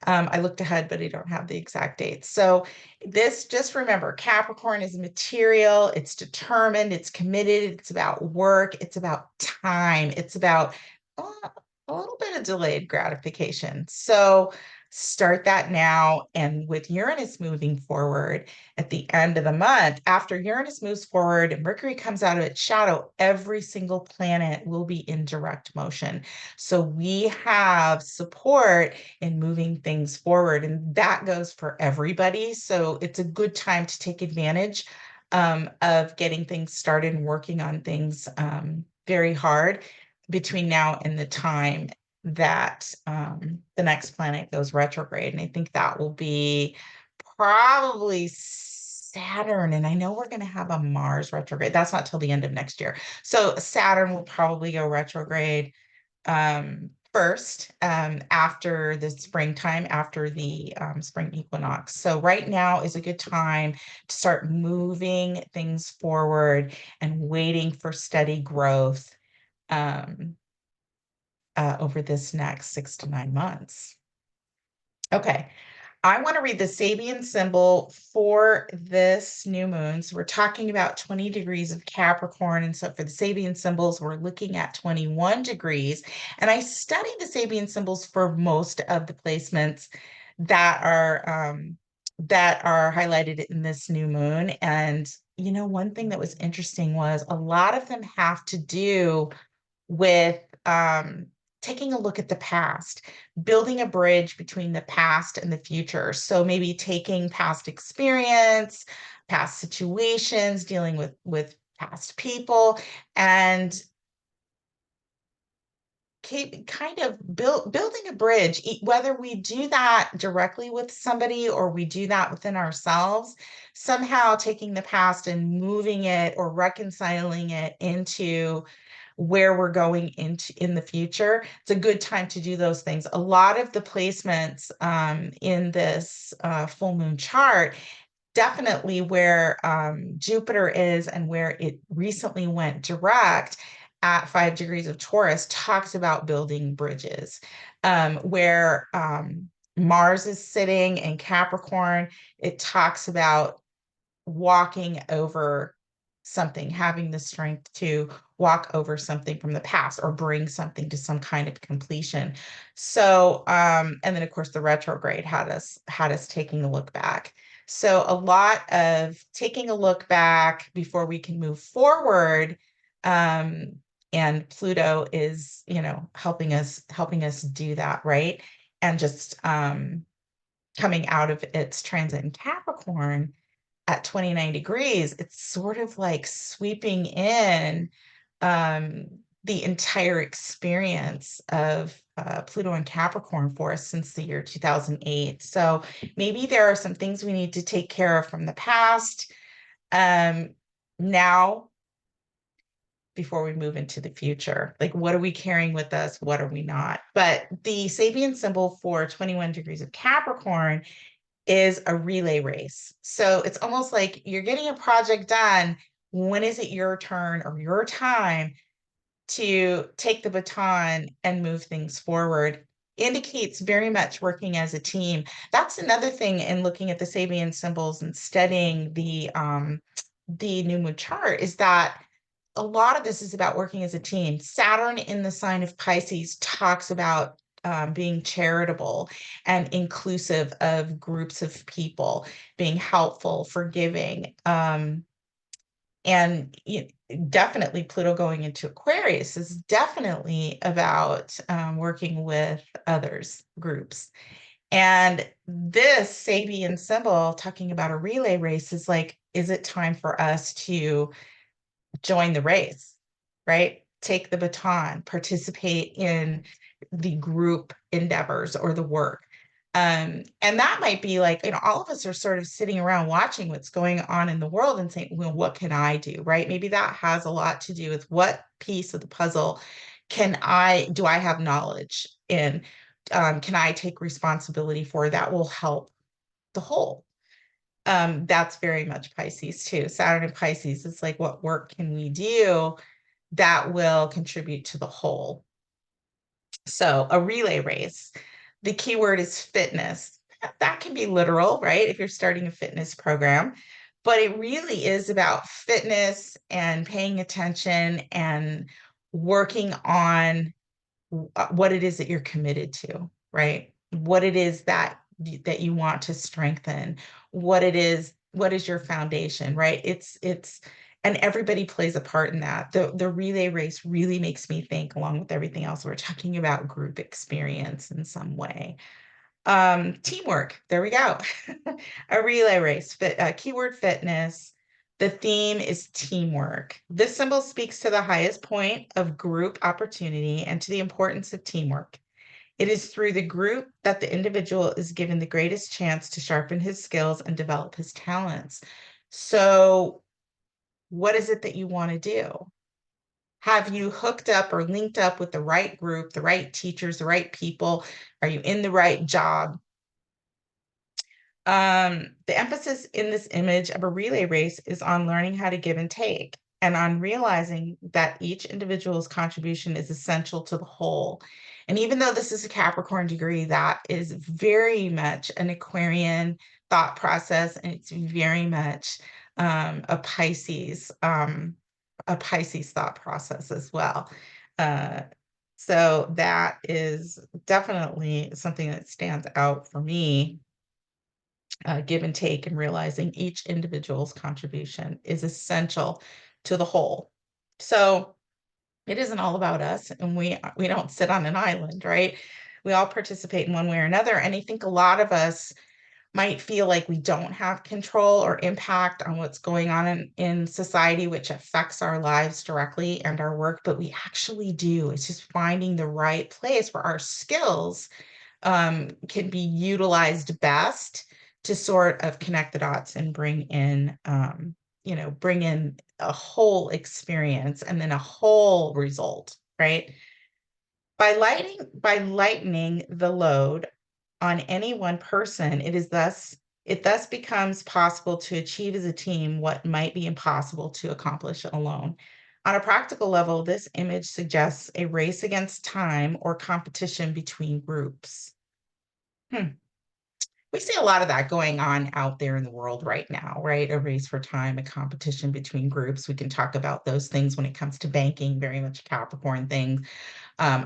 Speaker 1: I looked ahead, but I don't have the exact dates. So just remember, Capricorn is material, it's determined, it's committed, it's about work, it's about time, it's about a little bit of delayed gratification. So start that now. And with Uranus moving forward at the end of the month, after Uranus moves forward and Mercury comes out of its shadow, every single planet will be in direct motion. So we have support in moving things forward, and that goes for everybody. So it's a good time to take advantage of getting things started and working on things very hard between now and the time that the next planet goes retrograde. And I think that will be probably Saturn. And I know we're going to have a Mars retrograde. That's not till the end of next year. So Saturn will probably go retrograde first after the springtime, after the spring equinox. So right now is a good time to start moving things forward and waiting for steady growth over this next 6 to 9 months. Okay, I want to read the Sabian symbol for this new moon. So we're talking about 20 degrees of Capricorn. And so for the Sabian symbols, we're looking at 21 degrees. And I studied the Sabian symbols for most of the placements that are highlighted in this new moon. And, one thing that was interesting was a lot of them have to do with taking a look at the past, building a bridge between the past and the future. So maybe taking past experience, past situations, dealing with past people, and keep kind of building a bridge, whether we do that directly with somebody or we do that within ourselves, somehow taking the past and moving it or reconciling it into where we're going into in the future. It's a good time to do those things. A lot of the placements in this full moon chart, definitely where Jupiter is and where it recently went direct at 5 degrees of Taurus, talks about building bridges. Where Mars is sitting in Capricorn, it talks about walking over something, having the strength to walk over something from the past or bring something to some kind of completion. So, and then of course the retrograde had us taking a look back. So a lot of taking a look back before we can move forward. And Pluto is, helping us do that, right? And just coming out of its transit in Capricorn at 29 degrees, it's sort of like sweeping in um, the entire experience of Pluto and Capricorn for us since the year 2008. So maybe there are some things we need to take care of from the past now before we move into the future. Like, what are we carrying with us? What are we not? But the Sabian symbol for 21 degrees of Capricorn is a relay race. So it's almost like you're getting a project done. When is it your turn or your time to take the baton and move things forward? Indicates very much working as a team. That's another thing in looking at the Sabian symbols and studying the new moon chart, is that a lot of this is about working as a team. Saturn in the sign of Pisces talks about being charitable and inclusive of groups of people, being helpful, forgiving. And definitely Pluto going into Aquarius is definitely about working with others, groups. And this Sabian symbol talking about a relay race is like, is it time for us to join the race, right? Take the baton, participate in the group endeavors or the work. And that might be like, all of us are sort of sitting around watching what's going on in the world and saying, well, what can I do, right? Maybe that has a lot to do with what piece of the puzzle do I have knowledge in? Can I take responsibility for that will help the whole? That's very much Pisces too. Saturn and Pisces, it's like, what work can we do that will contribute to the whole? So a relay race, the keyword is fitness. That can be literal, right? If you're starting a fitness program, but it really is about fitness and paying attention and working on what it is that you're committed to, right? What it is that you want to strengthen, what is your foundation, right? It's and everybody plays a part in that. The relay race really makes me think, along with everything else we're talking about, group experience in some way. Teamwork, there we go. A relay race, keyword fitness. The theme is teamwork. This symbol speaks to the highest point of group opportunity and to the importance of teamwork. It is through the group that the individual is given the greatest chance to sharpen his skills and develop his talents. So, what is it that you want to do? Have you hooked up or linked up with the right group, the right teachers, the right people? Are you in the right job? The emphasis in this image of a relay race is on learning how to give and take and on realizing that each individual's contribution is essential to the whole. And even though this is a Capricorn degree, that is very much an Aquarian thought process, and it's very much a Pisces thought process as well. Uh, so that is definitely something that stands out for me. Give and take, and realizing each individual's contribution is essential to the whole. So it isn't all about us, and we don't sit on an island, right? We all participate in one way or another. And I think a lot of us might feel like we don't have control or impact on what's going on in society, which affects our lives directly and our work, but we actually do. It's just finding the right place where our skills can be utilized best to sort of connect the dots and bring in a whole experience and then a whole result, right? By lightening the load on any one person, it thus becomes possible to achieve as a team what might be impossible to accomplish alone. On a practical level, this image suggests a race against time or competition between groups. We see a lot of that going on out there in the world right now, right? A race for time, a competition between groups. We can talk about those things when it comes to banking, very much Capricorn things.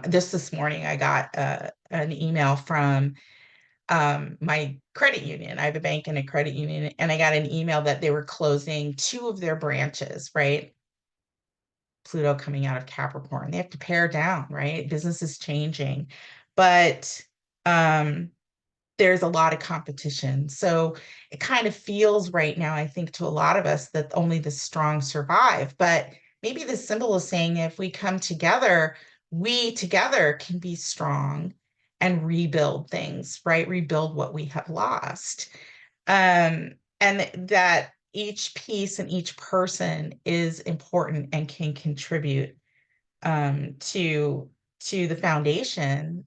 Speaker 1: This morning, I got an email from my credit union. I have a bank and a credit union, and I got an email that they were closing two of their branches, right? Pluto coming out of Capricorn. They have to pare down, right? Business is changing. But there's a lot of competition. So it kind of feels right now, I think, to a lot of us that only the strong survive. But maybe the symbol is saying if we come together, we together can be strong and rebuild things, right? Rebuild what we have lost. And that each piece and each person is important and can contribute to the foundation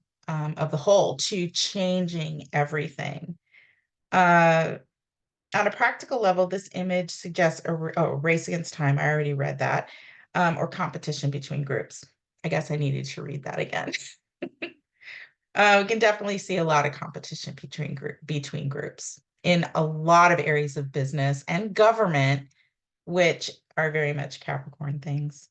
Speaker 1: of the whole, to changing everything. Uh, on a practical level, this image suggests a race against time. I already read that, or competition between groups. I guess I needed to read that again. We can definitely see a lot of competition between groups in a lot of areas of business and government, which are very much Capricorn things.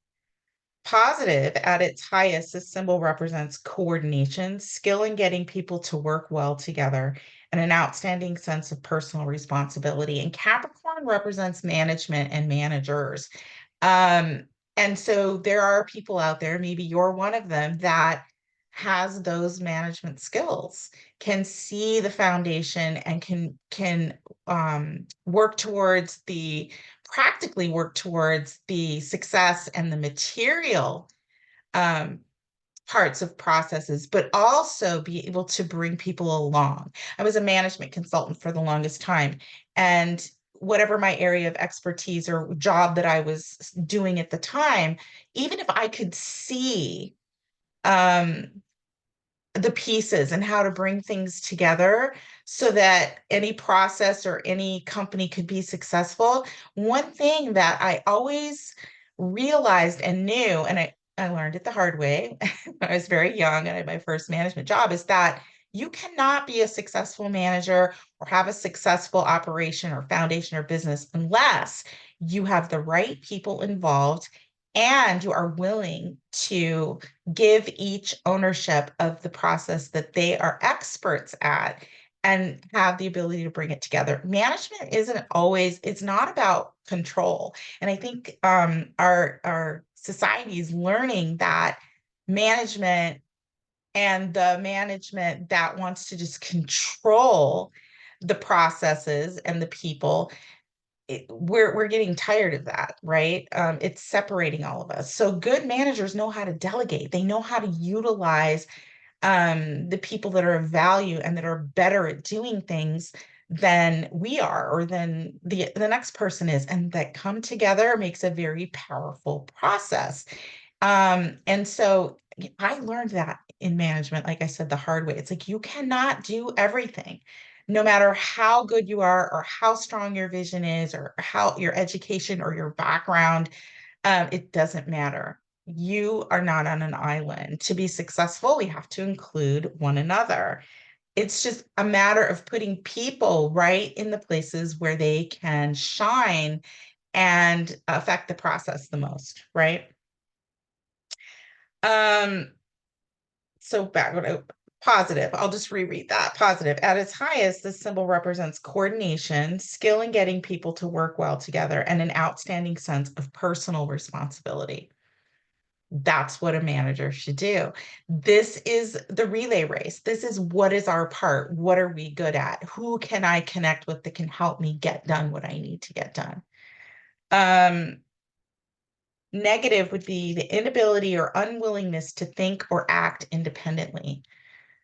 Speaker 1: Positive at its highest, this symbol represents coordination, skill in getting people to work well together, and an outstanding sense of personal responsibility. And Capricorn represents management and managers. And so there are people out there, maybe you're one of them, that has those management skills, can see the foundation and can work towards the practically work towards the success and the material um, parts of processes, but also be able to bring people along. I was a management consultant for the longest time, and whatever my area of expertise or job that I was doing at the time, even if I could see um, the pieces and how to bring things together so that any process or any company could be successful. One thing that I always realized and knew, and I learned it the hard way when I was very young and I had my first management job, is that you cannot be a successful manager or have a successful operation or foundation or business unless you have the right people involved and you are willing to give each ownership of the process that they are experts at and have the ability to bring it together. Management isn't always, it's not about control. And I think our society is learning that management and the management that wants to just control the processes and the people, we're getting tired of that, right? It's separating all of us. So good managers know how to delegate. They know how to utilize the people that are of value and that are better at doing things than we are or than the next person is, and that come together makes a very powerful process. And so I learned that in management, like I said, the hard way. It's like you cannot do everything, no matter how good you are or how strong your vision is or how your education or your background, it doesn't matter. You are not on an island. To be successful, we have to include one another. It's just a matter of putting people right in the places where they can shine and affect the process the most, right? Um, so back positive. I'll just reread that. Positive. At its highest, this symbol represents coordination, skill in getting people to work well together, and an outstanding sense of personal responsibility. That's what a manager should do. This is the relay race. This is what is our part? What are we good at? Who can I connect with that can help me get done what I need to get done? Um, Negative would be the inability or unwillingness to think or act independently.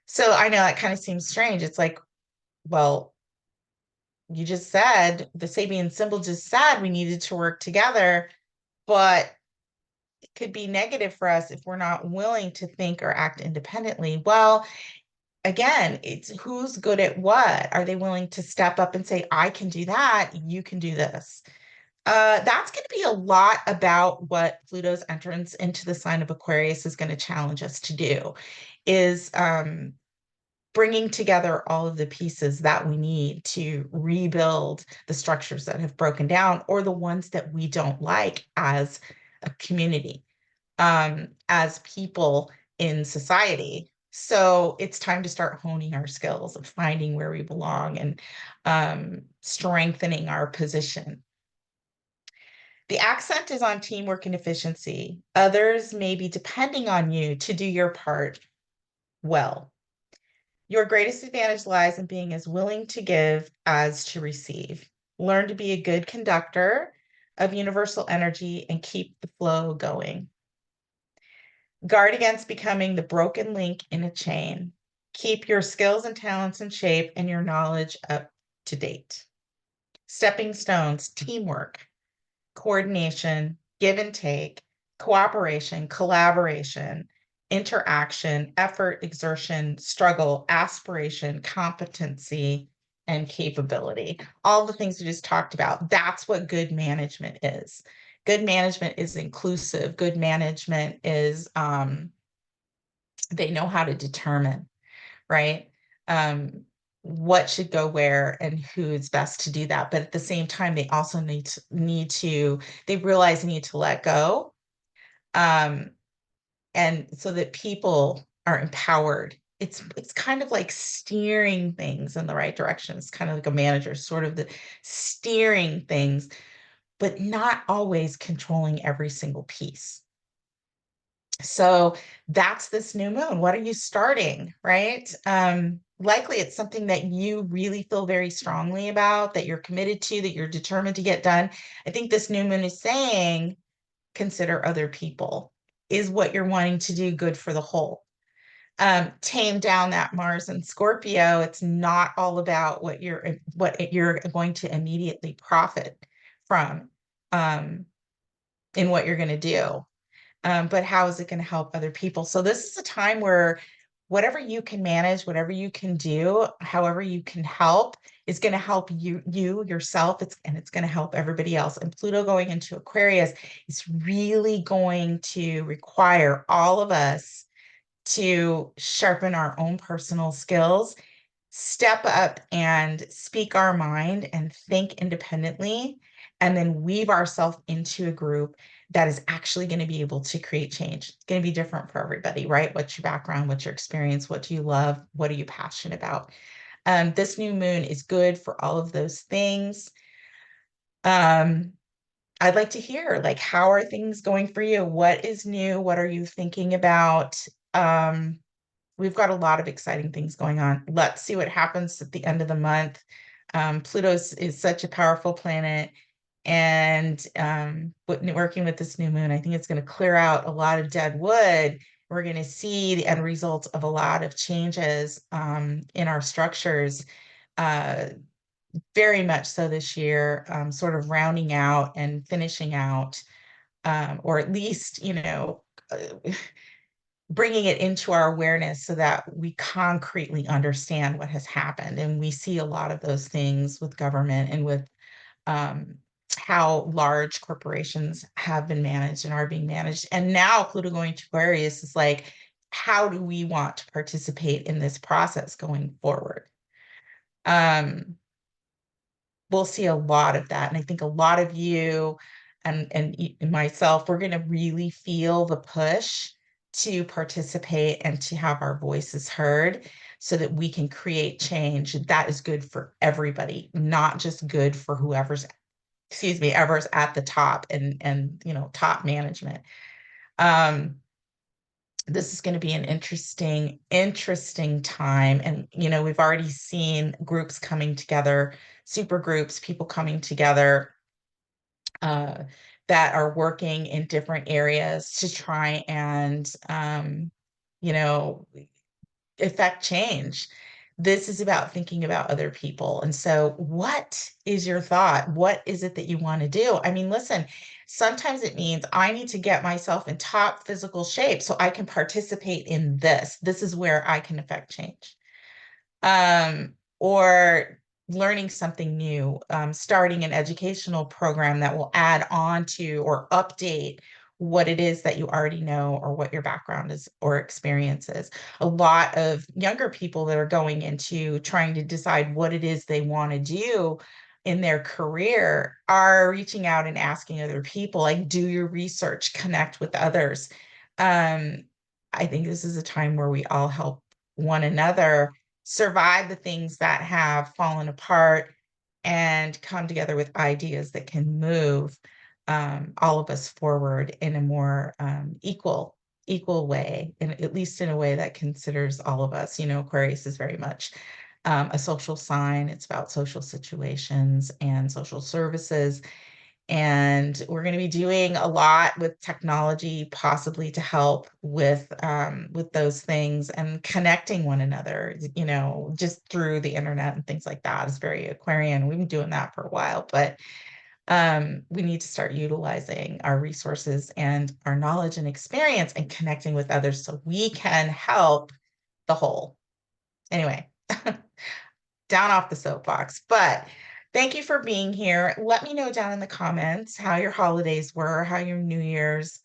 Speaker 1: So I know that kind of seems strange. It's like, well, you just said the Sabian symbol just said we needed to work together, but it could be negative for us if we're not willing to think or act independently. Well, again, it's who's good at what. Are they willing to step up and say, I can do that, you can do this? That's going to be a lot about what Pluto's entrance into the sign of Aquarius is going to challenge us to do, is bringing together all of the pieces that we need to rebuild the structures that have broken down or the ones that we don't like as a community, as people in society. So it's time to start honing our skills of finding where we belong and strengthening our position. The accent is on teamwork and efficiency. Others may be depending on you to do your part well. Your greatest advantage lies in being as willing to give as to receive. Learn to be a good conductor of universal energy and keep the flow going. Guard against becoming the broken link in a chain. Keep your skills and talents in shape and your knowledge up to date. Stepping stones, teamwork, coordination, give and take, cooperation, collaboration, interaction, effort, exertion, struggle, aspiration, competency, and capability. All the things we just talked about. That's what good management is. Good management is inclusive. Good management is, they know how to determine, right? What should go where and who is best to do that. But at the same time, they also they realize they need to let go. Um, and so that people are empowered. It's kind of like steering things in the right direction. It's kind of like a manager, sort of the steering things, but not always controlling every single piece. So that's this new moon. What are you starting, right? Likely it's something that you really feel very strongly about, that you're committed to, that you're determined to get done. I think this new moon is saying, consider other people. Is what you're wanting to do good for the whole? Tame down that Mars and Scorpio. It's not all about what you're going to immediately profit from in what you're going to do. But how is it going to help other people? So this is a time where whatever you can manage, whatever you can do, however you can help, is going to help yourself. It's going to help everybody else. And Pluto going into Aquarius is really going to require all of us to sharpen our own personal skills, step up and speak our mind and think independently, and then weave ourselves into a group that is actually going to be able to create change. It's going to be different for everybody, right? What's your background? What's your experience? What do you love? What are you passionate about? This new moon is good for all of those things. Um, I'd like to hear, like, how are things going for you? What is new? What are you thinking about? We've got a lot of exciting things going on. Let's see what happens at the end of the month. Pluto is such a powerful planet. And working with this new moon, I think it's going to clear out a lot of dead wood. We're going to see the end result of a lot of changes in our structures, uh, very much so this year, sort of rounding out and finishing out, or at least, bringing it into our awareness so that we concretely understand what has happened. And we see a lot of those things with government and with how large corporations have been managed and are being managed. And now Pluto going to Aquarius is like, how do we want to participate in this process going forward? We'll see a lot of that. And I think a lot of you and myself, we're going to really feel the push to participate and to have our voices heard so that we can create change that is good for everybody, not just good for whoever's, ever's at the top and top management. Um, this is going to be an interesting time. And, we've already seen groups coming together, super groups, people coming together uh, that are working in different areas to try and, you know, affect change. This is about thinking about other people. And so, what is your thought? What is it that you want to do? I mean, listen, sometimes it means I need to get myself in top physical shape so I can participate in this. This is where I can affect change. Or learning something new, starting an educational program that will add on to or update what it is that you already know or what your background is or experience is. A lot of younger people that are going into trying to decide what it is they want to do in their career are reaching out and asking other people, like, do your research, connect with others. Um, I think this is a time where we all help one another survive the things that have fallen apart and come together with ideas that can move all of us forward in a more equal way, and at least in a way that considers all of us. Aquarius is very much a social sign. It's about social situations and social services, and we're going to be doing a lot with technology, possibly to help with those things and connecting one another, just through the internet and things like that. Is very Aquarian. We've been doing that for a while, but we need to start utilizing our resources and our knowledge and experience and connecting with others so we can help the whole. Anyway, down off the soapbox, but thank you for being here. Let me know down in the comments how your holidays were, how your New Year's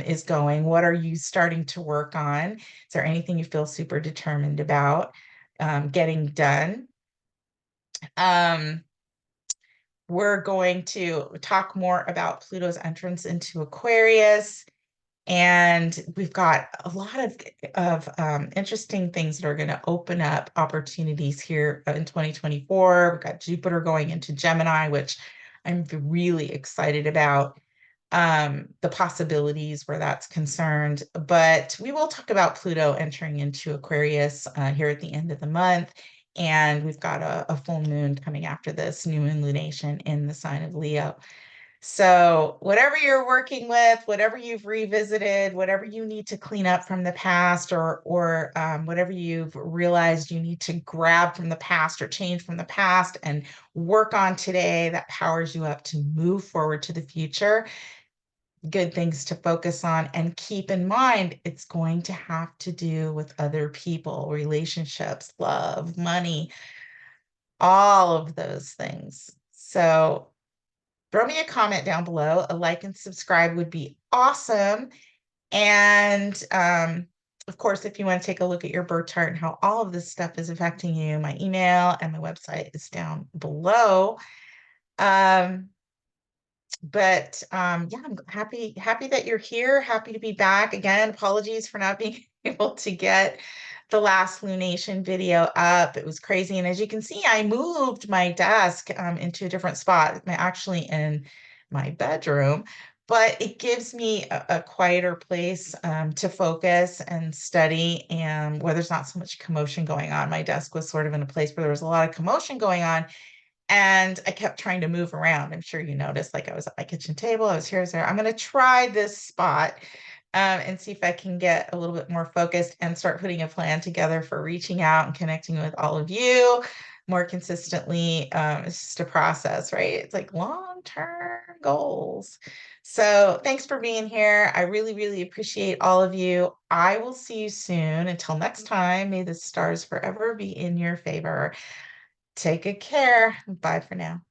Speaker 1: is going. What are you starting to work on? Is there anything you feel super determined about getting done? Um, we're going to talk more about Pluto's entrance into Aquarius. And we've got a lot of interesting things that are going to open up opportunities here in 2024. We've got Jupiter going into Gemini, which I'm really excited about, the possibilities where that's concerned. But we will talk about Pluto entering into Aquarius here at the end of the month. And we've got a full moon coming after this, new moon lunation in the sign of Leo. So, whatever you're working with, whatever you've revisited, whatever you need to clean up from the past, or whatever you've realized you need to grab from the past or change from the past and work on today, that powers you up to move forward to the future. Good things to focus on, and keep in mind it's going to have to do with other people, relationships, love, money, all of those things. So, throw me a comment down below. A like and subscribe would be awesome. And of course, if you want to take a look at your birth chart and how all of this stuff is affecting you, my email and my website is down below. But yeah, I'm happy that you're here. Happy to be back again. Apologies for not being able to get the last lunation video up. It was crazy. And as you can see, I moved my desk into a different spot. I'm actually in my bedroom, but it gives me a quieter place to focus and study, and where there's not so much commotion going on. My desk was sort of in a place where there was a lot of commotion going on, and I kept trying to move around. I'm sure you noticed, like I was at my kitchen table, I was here, I was there. I'm going to try this spot and see if I can get a little bit more focused and start putting a plan together for reaching out and connecting with all of you more consistently. It's just a process, right? It's like long-term goals. So thanks for being here. I really, really appreciate all of you. I will see you soon. Until next time, may the stars forever be in your favor. Take good care. Bye for now.